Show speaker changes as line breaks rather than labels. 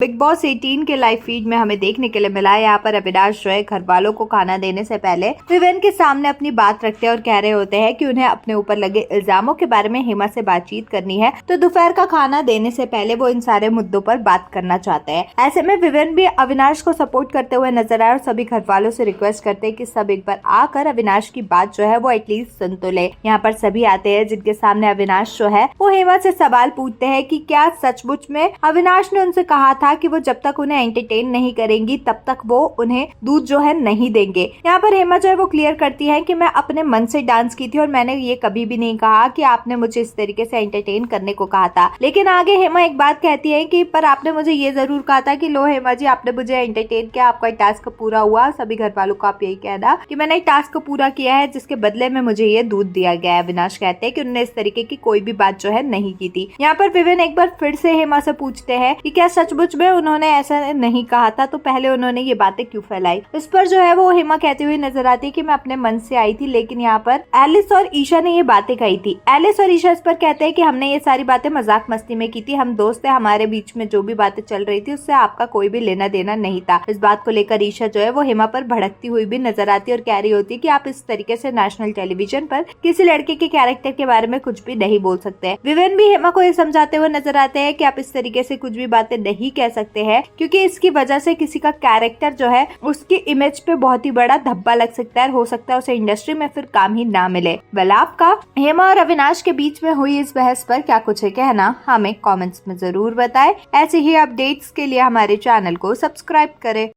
Big boss 18 के live feed में हमें देखने के लिए मिला है यहाँ पर अविनाश जो है घर वालों को खाना देने से पहले विवेन के सामने अपनी बात रखते हैं और कह रहे होते हैं कि उन्हें अपने ऊपर लगे इल्जामों के बारे में हेमा से बातचीत करनी है, तो दोपहर का खाना देने से पहले वो इन सारे मुद्दों पर बात करना चाहते हैं। ऐसे में विवेन भी अविनाश को सपोर्ट करते हुए नजर आए और सभी घर वालों से रिक्वेस्ट करते हैं कि सब एक बार आकर अविनाश की बात जो है वो एटलीस्ट सुन तो ले। यहाँ पर सभी आते हैं जिनके सामने अविनाश जो है वो हेमा से सवाल पूछते हैं कि क्या सचमुच में अविनाश ने उनसे कहा था कि वो जब तक उन्हें एंटरटेन नहीं करेंगी तब तक वो उन्हें दूध जो है नहीं देंगे। यहाँ पर हेमा जो है वो क्लियर करती है कि मैं अपने मन से डांस की थी और मैंने ये कभी भी नहीं कहा कि आपने मुझे इस तरीके से एंटरटेन करने को कहा था। लेकिन आगे हेमा एक बात कहती है कि पर आपने मुझे ये जरूर कहा था कि लो हेमा जी, आपने मुझे एंटरटेन किया, आपका टास्क पूरा हुआ। सभी घर वालों को आप यही कहना कि मैंने एक टास्क पूरा किया है जिसके बदले में मुझे ये दूध दिया गया है। अविनाश कहते हैं कि उन्होंने इस तरीके की कोई भी बात जो है नहीं की थी। यहाँ पर विवेन एक बार फिर से हेमा से पूछते हैं कि क्या सचमुच में उन्होंने ऐसा नहीं कहा था, तो पहले उन्होंने ये बातें क्यों फैलाई। इस पर जो है वो हेमा कहती हुई नजर आती है कि मैं अपने मन से आई थी, लेकिन यहाँ पर एलिस और ईशा ने ये बातें कही थी। एलिस और ईशा इस पर कहते हैं कि हमने ये सारी बातें मजाक मस्ती में की थी, हम दोस्त है, हमारे बीच में जो भी बातें चल रही थी उससे आपका कोई भी लेना देना नहीं था। इस बात को लेकर ईशा जो है वो हेमा पर भड़कती हुई भी नजर आती है और कह रही होती है कि आप इस तरीके से नेशनल टेलीविजन पर किसी लड़के के कैरेक्टर के बारे में कुछ भी नहीं बोल सकते। विवेन भी हेमा को ये समझाते हुए नजर आते हैं कि आप इस तरीके से कुछ भी बातें नहीं कह सकते हैं, क्योंकि इसकी वजह से किसी का कैरेक्टर जो है उसकी इमेज पे बहुत ही बड़ा धब्बा लग सकता है, हो सकता है उसे इंडस्ट्री में फिर काम ही ना मिले। वेल, आपका हेमा और अविनाश के बीच में हुई इस बहस पर क्या कुछ है कहना, हमें कमेंट्स में जरूर बताएं। ऐसे ही अपडेट्स के लिए हमारे चैनल को सब्सक्राइब करें।